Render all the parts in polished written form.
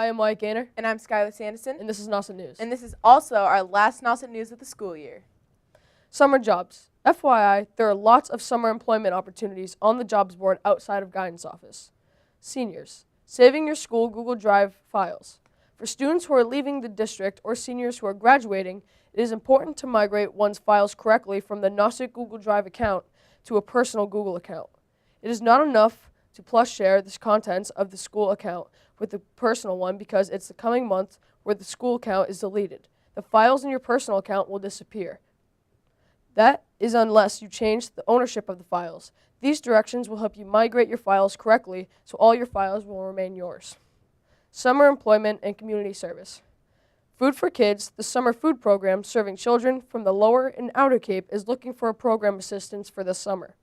Hi, I'm Mike Gaynor. And I'm Charlotte Zender. And this is Nauset News. And this is also our last Nauset News of the school year. Summer jobs. FYI, there are lots of summer employment opportunities on the jobs board outside of guidance office. Seniors. Saving your school Google Drive files. For students who are leaving the district or seniors who are graduating, it is important to migrate one's files correctly from the Nauset Google Drive account to a personal Google account. It is not enough to plus share the contents of the school account with the personal one because it's the coming month where the school account is deleted. The files in your personal account will disappear. That is unless you change the ownership of the files. These directions will help you migrate your files correctly so all your files will remain yours. Summer employment and community service. Food for Kids, the summer food program serving children from the Lower and Outer Cape, is looking for a program assistance for this summer.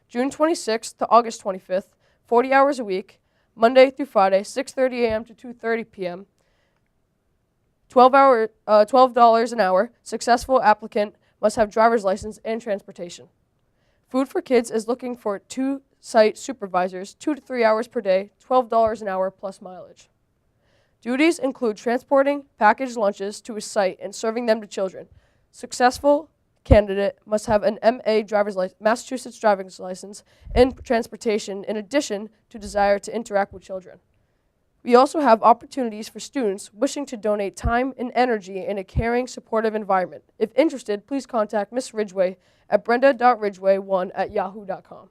June 26th to August 25th, 40 hours a week, Monday through Friday, 6:30 a.m. to 2:30 p.m., $12 an hour. Successful applicant must have driver's license and transportation. Food for Kids is looking for 2 site supervisors, 2 to 3 hours per day, $12 an hour plus mileage. Duties include transporting packaged lunches to a site and serving them to children. Successful candidate must have an Massachusetts driver's license and transportation in addition to desire to interact with children. We also have opportunities for students wishing to donate time and energy in a caring, supportive environment. If interested, please contact Ms. Ridgway at brenda.ridgway1@yahoo.com.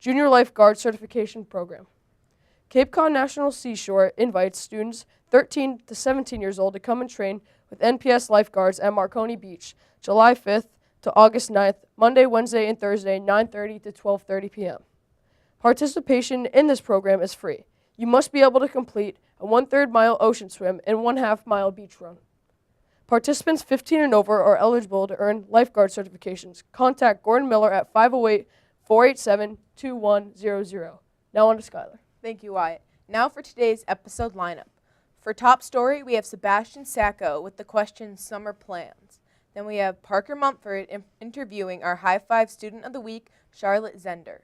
Junior Lifeguard Certification Program. Cape Cod National Seashore invites students 13 to 17 years old to come and train with NPS lifeguards at Marconi Beach, July 5th to August 9th, Monday, Wednesday, and Thursday, 9:30 to 12:30 p.m. Participation in this program is free. You must be able to complete a 1/3 mile ocean swim and 1/2 mile beach run. Participants 15 and over are eligible to earn lifeguard certifications. Contact Gordon Miller at 508-487-2100. Now on to Skylar. Thank you, Wyatt. Now for today's episode lineup. For top story, we have Sebastian Sacco with the question Summer Plans. Then we have Parker Mumford interviewing our High Five Student of the Week, Charlotte Zender.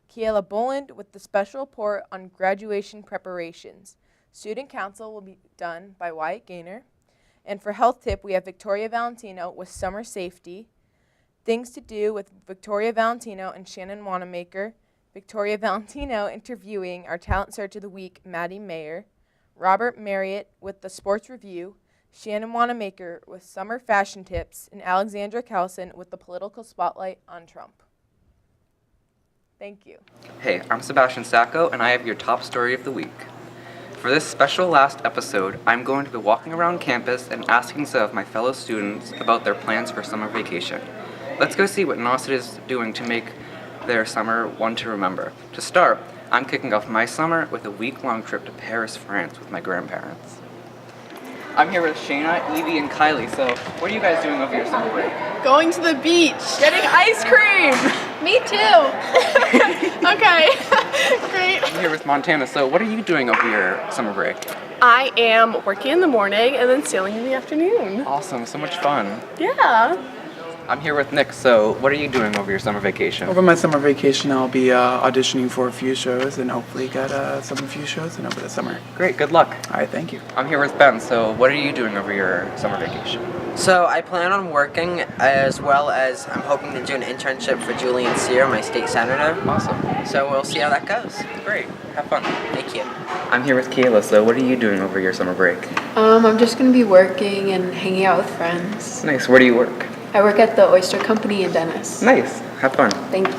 Kiela Boland with the special report on graduation preparations. Student Council will be done by Wyatt Gaynor. And for Health Tip, we have Victoria Valentino with Summer Safety. Things to Do with Victoria Valentino and Shannon Wanamaker. Victoria Valentino interviewing our Talent Search of the Week, Maddie Mayer. Robert Marriott with the Sports Review. Shannon Wanamaker with Summer Fashion Tips. And Alexandra Callison with the Political Spotlight on Trump. Thank you. Hey, I'm Sebastian Sacco, and I have your top story of the week. For this special last episode, I'm going to be walking around campus and asking some of my fellow students about their plans for summer vacation. Let's go see what Nauset is doing to make their summer one to remember. To start, I'm kicking off my summer with a week-long trip to Paris, France with my grandparents. I'm here with Shayna, Evie, and Kylie, so what are you guys doing over your summer break? Going to the beach. Getting ice cream! Me too. Okay, great. I'm here with Montana, so what are you doing over your summer break? I am working in the morning and then sailing in the afternoon. Awesome, so much fun. Yeah. I'm here with Nick, so what are you doing over your summer vacation? Over my summer vacation, I'll be auditioning for a few shows and hopefully get some few shows in over the summer. Great, good luck. All right, thank you. I'm here with Ben, so what are you doing over your summer vacation? So I plan on working as well as I'm hoping to do an internship for Julian Sear, my state senator. Awesome. So we'll see how that goes. Great, have fun. Thank you. I'm here with Kayla, so what are you doing over your summer break? I'm just going to be working and hanging out with friends. Nice, where do you work? I work at the Oyster Company in Dennis. Nice, have fun. Thank you.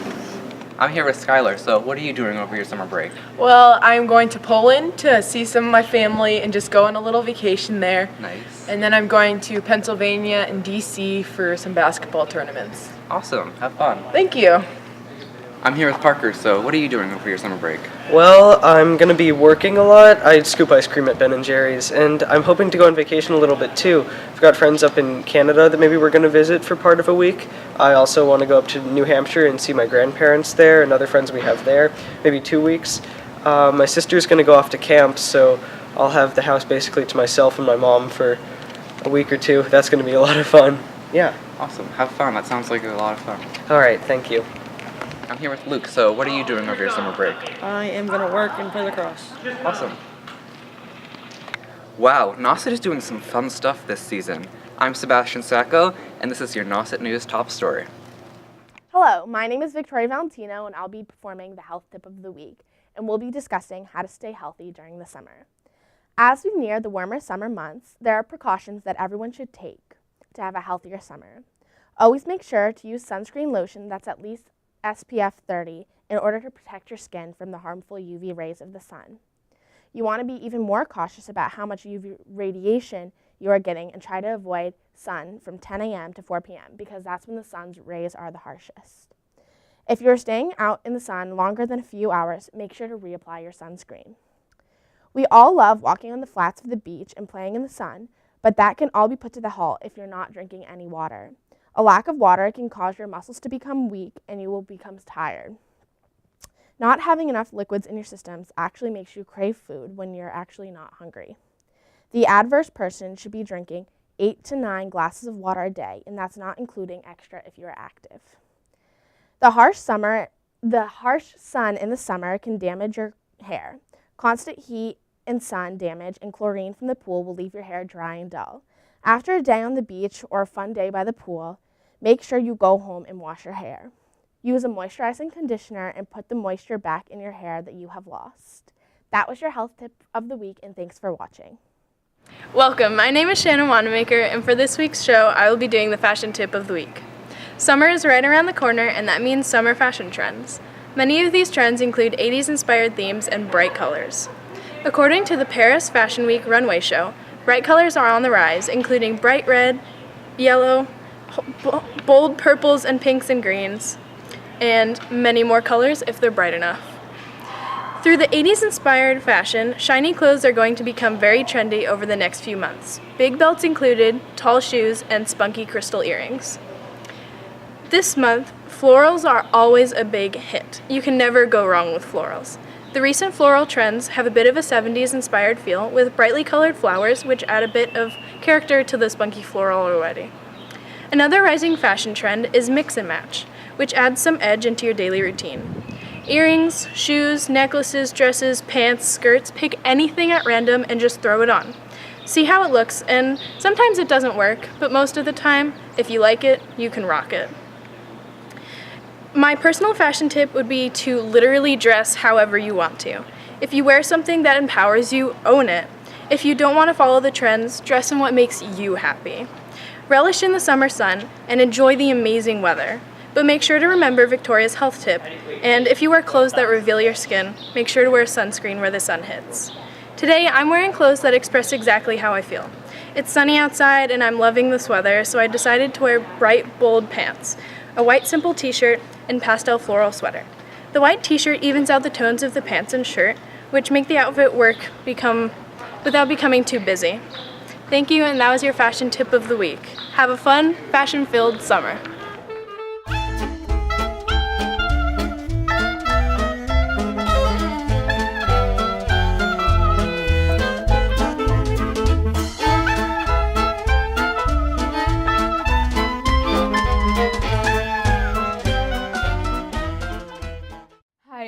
I'm here with Skylar, so what are you doing over your summer break? Well, I'm going to Poland to see some of my family and just go on a little vacation there. Nice. And then I'm going to Pennsylvania and D.C. for some basketball tournaments. Awesome, have fun. Thank you. I'm here with Parker, so what are you doing over your summer break? Well, I'm going to be working a lot. I scoop ice cream at Ben & Jerry's, and I'm hoping to go on vacation a little bit too. I've got friends up in Canada that maybe we're going to visit for part of a week. I also want to go up to New Hampshire and see my grandparents there and other friends we have there, maybe 2 weeks. My sister's going to go off to camp, so I'll have the house basically to myself and my mom for a week or two. That's going to be a lot of fun. Yeah. Awesome, have fun. That sounds like a lot of fun. All right, thank you. I'm here with Luke, so what are you doing over your summer break? I am going to work and play lacrosse. Awesome. Wow, Nauset is doing some fun stuff this season. I'm Sebastian Sacco, and this is your Nauset News Top Story. Hello, my name is Victoria Valentino, and I'll be performing the health tip of the week, and we'll be discussing how to stay healthy during the summer. As we near the warmer summer months, there are precautions that everyone should take to have a healthier summer. Always make sure to use sunscreen lotion that's at least SPF 30 in order to protect your skin from the harmful UV rays of the sun. You want to be even more cautious about how much UV radiation you are getting and try to avoid sun from 10 a.m. to 4 p.m. because that's when the sun's rays are the harshest. If you're staying out in the sun longer than a few hours, make sure to reapply your sunscreen. We all love walking on the flats of the beach and playing in the sun, but that can all be put to the halt if you're not drinking any water. A lack of water can cause your muscles to become weak and you will become tired. Not having enough liquids in your systems actually makes you crave food when you're actually not hungry. The adverse person should be drinking 8 to 9 glasses of water a day, and that's not including extra if you're active. The harsh sun in the summer can damage your hair. Constant heat and sun damage and chlorine from the pool will leave your hair dry and dull. After a day on the beach or a fun day by the pool, make sure you go home and wash your hair. Use a moisturizing conditioner and put the moisture back in your hair that you have lost. That was your health tip of the week, and thanks for watching. Welcome, my name is Shannon Wanamaker, and for this week's show, I will be doing the fashion tip of the week. Summer is right around the corner, and that means summer fashion trends. Many of these trends include 80s-inspired themes and bright colors. According to the Paris Fashion Week runway show, bright colors are on the rise, including bright red, yellow, bold purples and pinks and greens, and many more colors if they're bright enough. Through the 80s-inspired fashion, shiny clothes are going to become very trendy over the next few months. Big belts included, tall shoes, and spunky crystal earrings. This month, florals are always a big hit. You can never go wrong with florals. The recent floral trends have a bit of a 70s-inspired feel with brightly colored flowers, which add a bit of character to the spunky floral already. Another rising fashion trend is mix and match, which adds some edge into your daily routine. Earrings, shoes, necklaces, dresses, pants, skirts, pick anything at random and just throw it on. See how it looks, and sometimes it doesn't work, but most of the time, if you like it, you can rock it. My personal fashion tip would be to literally dress however you want to. If you wear something that empowers you, own it. If you don't want to follow the trends, dress in what makes you happy. Relish in the summer sun and enjoy the amazing weather. But make sure to remember Victoria's health tip, and if you wear clothes that reveal your skin, make sure to wear sunscreen where the sun hits. Today, I'm wearing clothes that express exactly how I feel. It's sunny outside and I'm loving this weather, so I decided to wear bright, bold pants, a white simple t-shirt, and pastel floral sweater. The white t-shirt evens out the tones of the pants and shirt, which make the outfit work without becoming too busy. Thank you, and that was your fashion tip of the week. Have a fun, fashion-filled summer.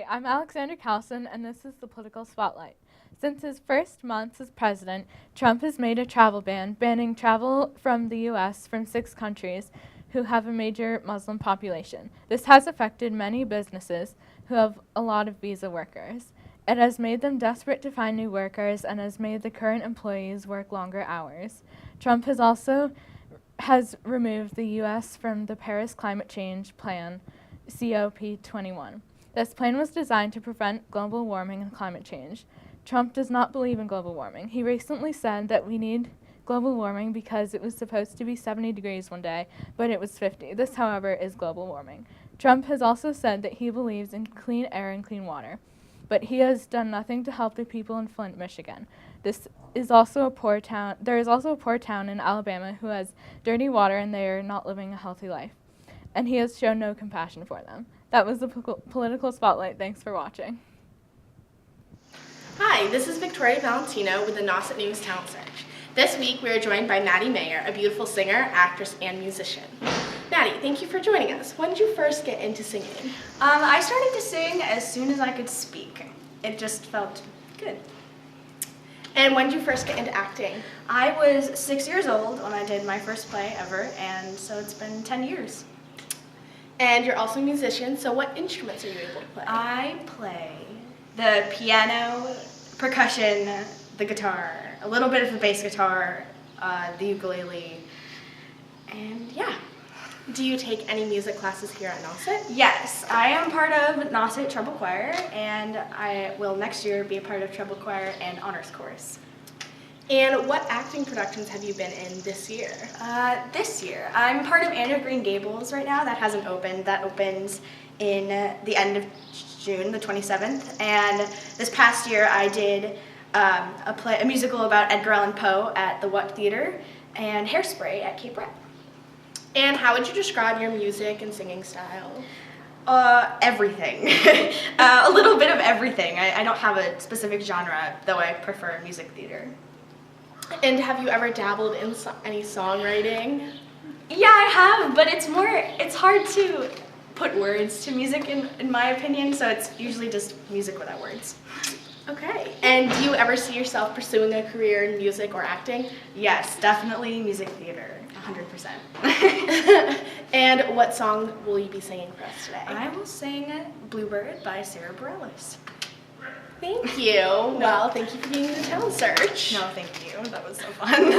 I'm Alexander Carlson, and this is the Political Spotlight. Since his first month as president, Trump has made a travel ban, banning travel from the U.S. from 6 countries who have a major Muslim population. This has affected many businesses who have a lot of visa workers. It has made them desperate to find new workers and has made the current employees work longer hours. Trump has removed the U.S. from the Paris Climate Change Plan, COP21. This plan was designed to prevent global warming and climate change. Trump does not believe in global warming. He recently said that we need global warming because it was supposed to be 70 degrees one day, but it was 50. This, however, is global warming. Trump has also said that he believes in clean air and clean water, but he has done nothing to help the people in Flint, Michigan. There is also a poor town in Alabama who has dirty water and they are not living a healthy life. And he has shown no compassion for them. That was the Political Spotlight. Thanks for watching. Hi, this is Victoria Valentino with the Nauset News Talent Search. This week we are joined by Maddie Mayer, a beautiful singer, actress, and musician. Maddie, thank you for joining us. When did you first get into singing? I started to sing as soon as I could speak. It just felt good. And when did you first get into acting? I was 6 years old when I did my first play ever, and so it's been 10 years. And you're also a musician, so what instruments are you able to play? I play the piano, percussion, the guitar, a little bit of the bass guitar, the ukulele, and yeah. Do you take any music classes here at Nauset? Yes, I am part of Nauset Treble Choir, and I will next year be a part of Treble Choir and Honors Chorus. And what acting productions have you been in this year? This year, I'm part of Anne of Green Gables right now. That hasn't opened. That opens in the end of June, the 27th. And this past year, I did a musical about Edgar Allan Poe at the What Theater and Hairspray at Cape Rep. And how would you describe your music and singing style? Everything. A little bit of everything. I don't have a specific genre, though I prefer music theater. And have you ever dabbled in any songwriting? Yeah, I have, but it's hard to put words to music in my opinion, so it's usually just music without words. Okay. And do you ever see yourself pursuing a career in music or acting? Yes, definitely music theater, 100%. And what song will you be singing for us today? I will sing Bluebird by Sarah Bareilles. Thank you. Well, thank you for being the Talent Search. No, thank you. That was so fun.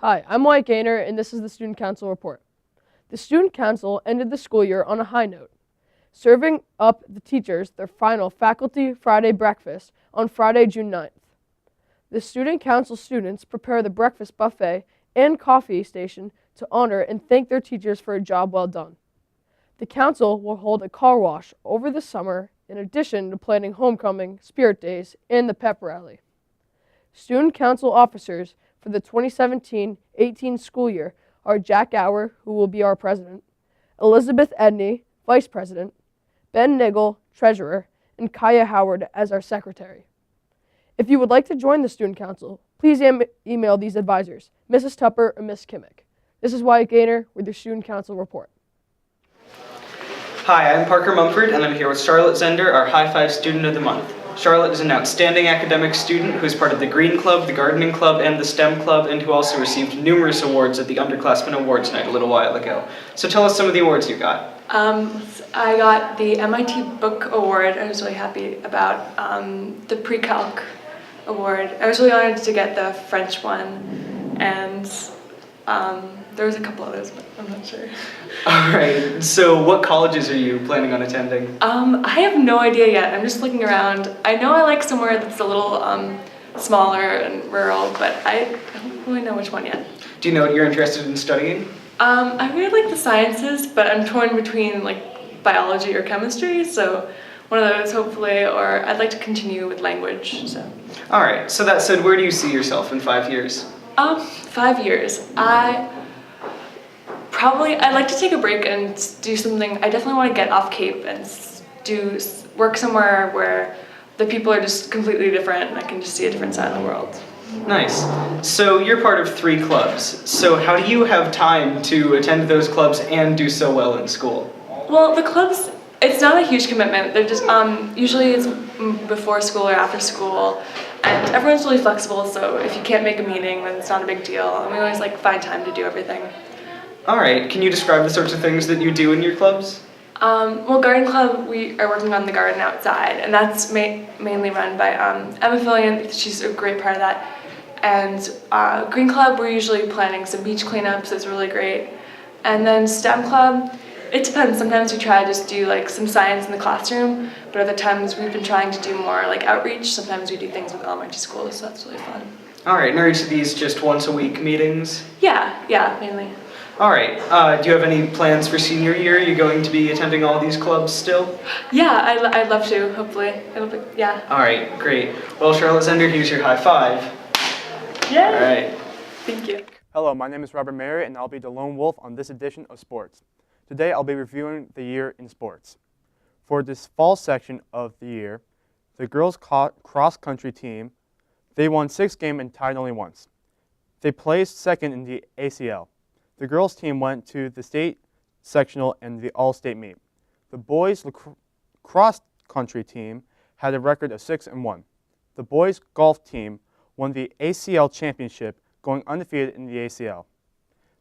Hi, I'm Mike Gaynor, and this is the Student Council Report. The Student Council ended the school year on a high note, serving up the teachers their final Faculty Friday breakfast on Friday, June 9th. The Student Council students prepare the breakfast buffet and coffee station to honor and thank their teachers for a job well done. The Council will hold a car wash over the summer in addition to planning homecoming, spirit days, and the pep rally. Student Council officers for the 2017-18 school year are Jack Gower, who will be our president, Elizabeth Edney, vice president, Ben Niggle, treasurer, and Kaya Howard as our secretary. If you would like to join the Student Council, please email these advisors, Mrs. Tupper or Ms. Kimmick. This is Wyatt Gaynor with your Student Council Report. Hi, I'm Parker Mumford, and I'm here with Charlotte Zender, our High Five Student of the Month. Charlotte is an outstanding academic student who is part of the Green Club, the Gardening Club, and the STEM Club, and who also received numerous awards at the Underclassmen Awards Night a little while ago. So tell us some of the awards you got. I got the MIT Book Award. I was really happy about the Pre-Calc Award. I was really honored to get the French one, and there was a couple others, but I'm not sure. All right, so what colleges are you planning on attending? I have no idea yet. I'm just looking around. I know I like somewhere that's a little smaller and rural, but I don't really know which one yet. Do you know what you're interested in studying? I really like the sciences, but I'm torn between like biology or chemistry, so one of those hopefully, or I'd like to continue with language. So. All right. So that said, where do you see yourself in 5 years? 5 years. I'd like to take a break and do something. I definitely want to get off Cape and work somewhere where the people are just completely different and I can just see a different side of the world. Nice. So you're part of 3 clubs. So how do you have time to attend those clubs and do so well in school? Well, the clubs, it's not a huge commitment. They're just, usually it's before school or after school, and everyone's really flexible, so if you can't make a meeting, then it's not a big deal, and we always find time to do everything. All right, can you describe the sorts of things that you do in your clubs? Well, Garden Club, we are working on the garden outside, and that's mainly run by Emma Fillion. She's a great part of that. And Green Club, we're usually planning some beach cleanups. It's really great. And then STEM Club, it depends. Sometimes we try to just do some science in the classroom, but other times we've been trying to do more outreach. Sometimes we do things with elementary schools, so that's really fun. All right, and are each of these just once a week meetings? Yeah, mainly. All right, do you have any plans for senior year? Are you going to be attending all these clubs still? Yeah, I'd love to, hopefully. Yeah. All right, great. Well, Charlotte Zender, here's your high five. Yay! All right. Thank you. Hello, my name is Robert Mayer, and I'll be the lone wolf on this edition of Sports. Today, I'll be reviewing the year in sports. For this fall section of the year, the girls' cross-country team, they won 6 games and tied only once. They placed second in the ACL. The girls' team went to the state sectional and the all-state meet. The boys' cross-country team had a record of 6-1. The boys' golf team won the ACL championship, going undefeated in the ACL.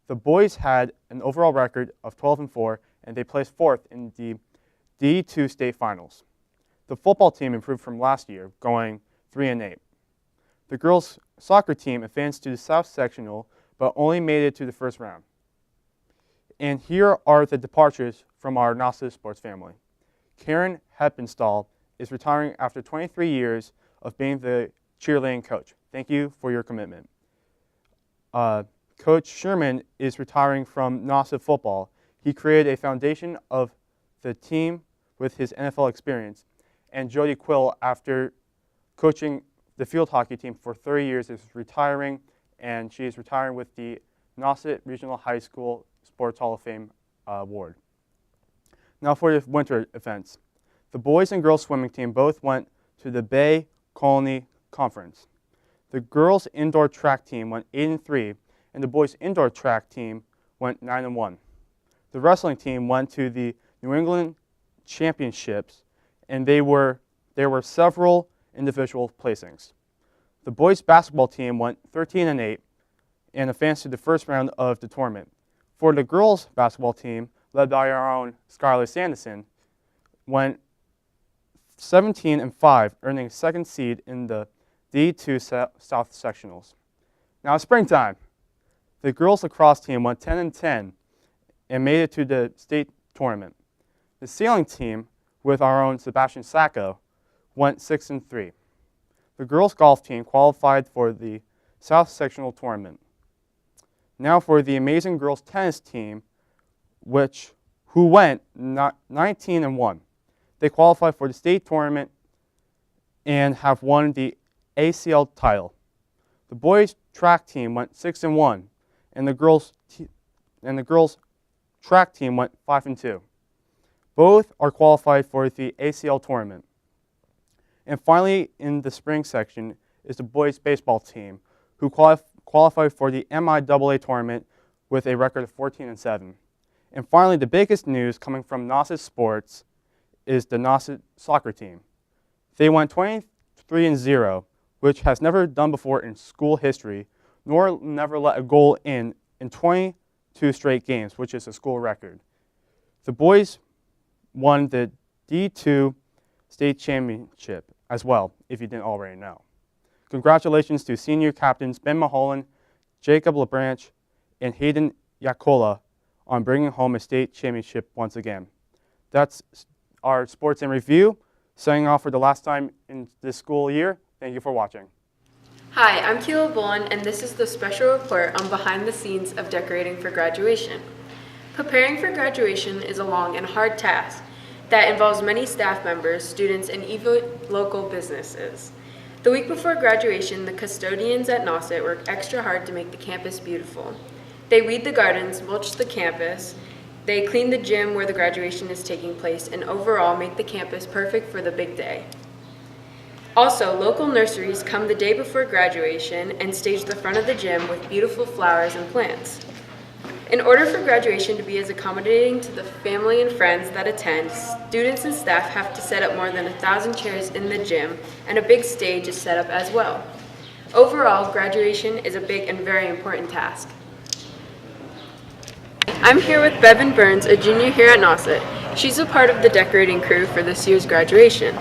The boys had an overall record of 12-4, and they placed 4th in the D2 state finals. The football team improved from last year, going 3-8. The girls' soccer team advanced to the South Sectional, but only made it to the first round. And here are the departures from our Nauset sports family. Karen Heppenstall is retiring after 23 years of being the cheerleading coach. Thank you for your commitment. Coach Sherman is retiring from Nauset football. He created a foundation of the team with his NFL experience. And Jody Quill, after coaching the field hockey team for 30 years, is retiring, and she is retiring with the Nauset Regional High School Sports Hall of Fame award. Now for the winter events. The boys and girls swimming team both went to the Bay Colony Conference. The girls indoor track team went 8-3, and the boys indoor track team went 9-1. The wrestling team went to the New England Championships, and there were several individual placings. The boys basketball team went 13-8 and advanced to the first round of the tournament. For the girls basketball team, led by our own Skylar Sanderson, went 17-5, earning 2nd seed in the D2 South Sectionals. Now it's springtime. The girls lacrosse team went 10-10 and made it to the state tournament. The sailing team, with our own Sebastian Sacco, went 6-3. The girls golf team qualified for the South Sectional tournament. Now for the amazing girls tennis team, who went 19-1. They qualified for the state tournament and have won the ACL title. The boys track team went 6-1, and the girls track team went 5-2. Both are qualified for the ACL tournament. And finally, in the spring section is the boys baseball team, who qualified for the MIAA tournament with a record of 14-7. And finally, the biggest news coming from Nauset Sports is the Nauset soccer team. They went 23-0, which has never done before in school history, nor never let a goal in 22 straight games, which is a school record. The boys won the D2 state championship as well, if you didn't already know. Congratulations to senior captains Ben Mulholland, Jacob LeBranch, and Hayden Yakola on bringing home a state championship once again. That's our Sports in Review. Signing off for the last time in this school year. Thank you for watching. Hi, I'm Keela Bowen, and this is the special report on behind the scenes of decorating for graduation. Preparing for graduation is a long and hard task that involves many staff members, students, and even local businesses. The week before graduation, the custodians at Nauset work extra hard to make the campus beautiful. They weed the gardens, mulch the campus, they clean the gym where the graduation is taking place, and overall make the campus perfect for the big day. Also, local nurseries come the day before graduation and stage the front of the gym with beautiful flowers and plants. In order for graduation to be as accommodating to the family and friends that attend, students and staff have to set up more than 1,000 chairs in the gym, and a big stage is set up as well. Overall, graduation is a big and very important task. I'm here with Bevan Burns, a junior here at Nauset. She's a part of the decorating crew for this year's graduation.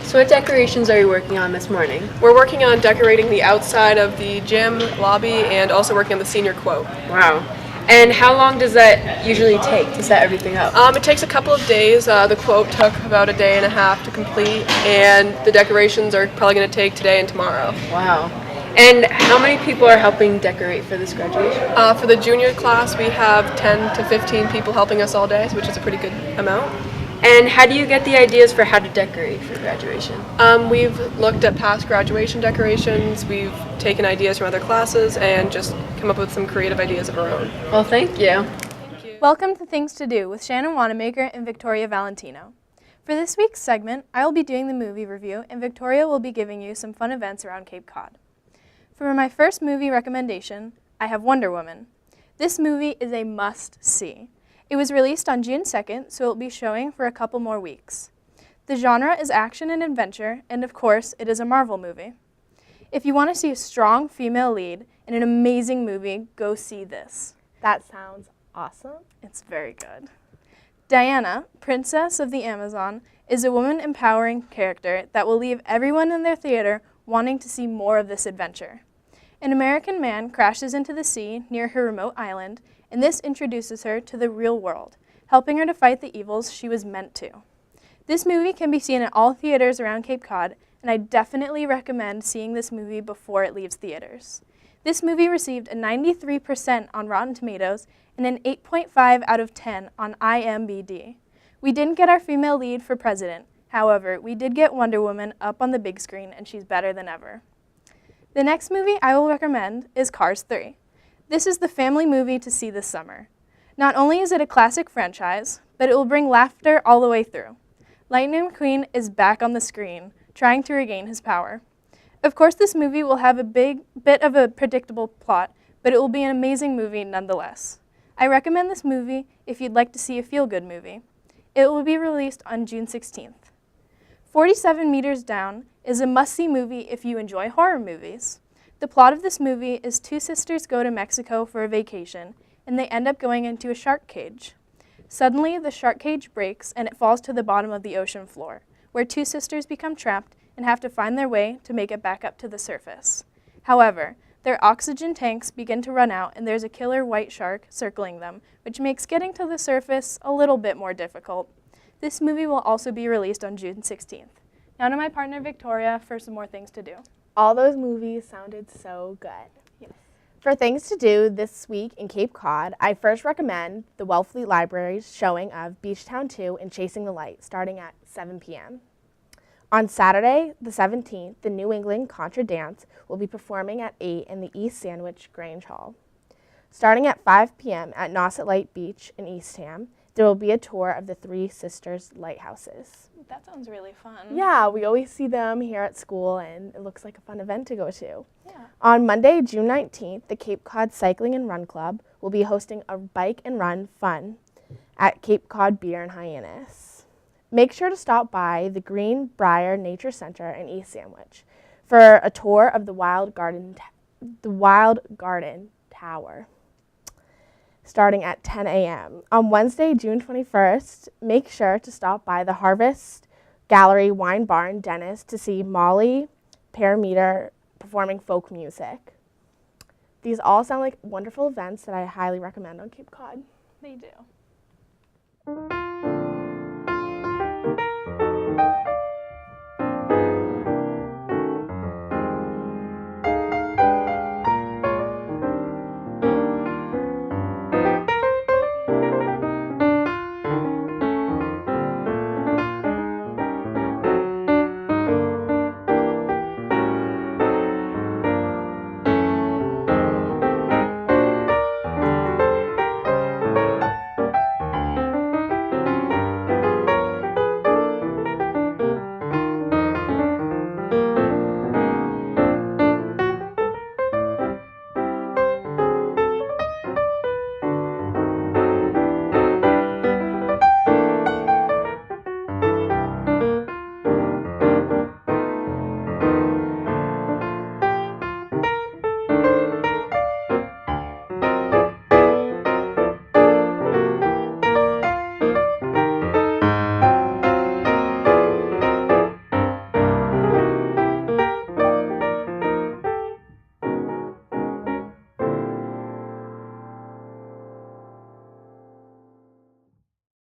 So what decorations are you working on this morning? We're working on decorating the outside of the gym lobby and also working on the senior quote. Wow. And how long does that usually take to set everything up? It takes a couple of days. The quote took about a day and a half to complete, and the decorations are probably going to take today and tomorrow. Wow. And how many people are helping decorate for this graduation? For the junior class, we have 10 to 15 people helping us all day, which is a pretty good amount. And how do you get the ideas for how to decorate for graduation? We've looked at past graduation decorations, we've taken ideas from other classes, and just come up with some creative ideas of our own. Well, thank you. Welcome to Things to Do with Shannon Wanamaker and Victoria Valentino. For this week's segment, I will be doing the movie review, and Victoria will be giving you some fun events around Cape Cod. For my first movie recommendation, I have Wonder Woman. This movie is a must-see. It was released on June 2nd, so it will be showing for a couple more weeks. The genre is action and adventure, and of course, it is a Marvel movie. If you want to see a strong female lead in an amazing movie, go see this. That sounds awesome. It's very good. Diana, Princess of the Amazon, is a woman-empowering character that will leave everyone in their theater wanting to see more of this adventure. An American man crashes into the sea near her remote island, and this introduces her to the real world, helping her to fight the evils she was meant to. This movie can be seen at all theaters around Cape Cod, and I definitely recommend seeing this movie before it leaves theaters. This movie received a 93% on Rotten Tomatoes and an 8.5 out of 10 on IMDb. We didn't get our female lead for president. However, we did get Wonder Woman up on the big screen, and she's better than ever. The next movie I will recommend is Cars 3. This is the family movie to see this summer. Not only is it a classic franchise, but it will bring laughter all the way through. Lightning McQueen is back on the screen, trying to regain his power. Of course, this movie will have a bit of a predictable plot, but it will be an amazing movie nonetheless. I recommend this movie if you'd like to see a feel-good movie. It will be released on June 16th. 47 Meters Down is a must-see movie if you enjoy horror movies. The plot of this movie is two sisters go to Mexico for a vacation, and they end up going into a shark cage. Suddenly, the shark cage breaks and it falls to the bottom of the ocean floor, where two sisters become trapped and have to find their way to make it back up to the surface. However, their oxygen tanks begin to run out and there's a killer white shark circling them, which makes getting to the surface a little bit more difficult. This movie will also be released on June 16th. Now to my partner Victoria for some more things to do. All those movies sounded so good. Yes. For things to do this week in Cape Cod, I first recommend the Wellfleet Library's showing of Beachtown 2 and Chasing the Light, starting at 7 p.m. On Saturday, the 17th, the New England Contra Dance will be performing at 8 in the East Sandwich Grange Hall. Starting at 5 p.m. at Nauset Light Beach in Eastham, there will be a tour of the Three Sisters Lighthouses. That sounds really fun. Yeah, we always see them here at school, and it looks like a fun event to go to. Yeah. On Monday, June 19th, the Cape Cod Cycling and Run Club will be hosting a bike and run fun at Cape Cod Beer and Hyannis. Make sure to stop by the Greenbrier Nature Center in East Sandwich for a tour of the Wild Garden Tower, starting at 10 a.m. On Wednesday, June 21st, make sure to stop by the Harvest Gallery Wine Bar in Dennis to see Molly Parameter performing folk music. These all sound like wonderful events that I highly recommend on Cape Cod. They do.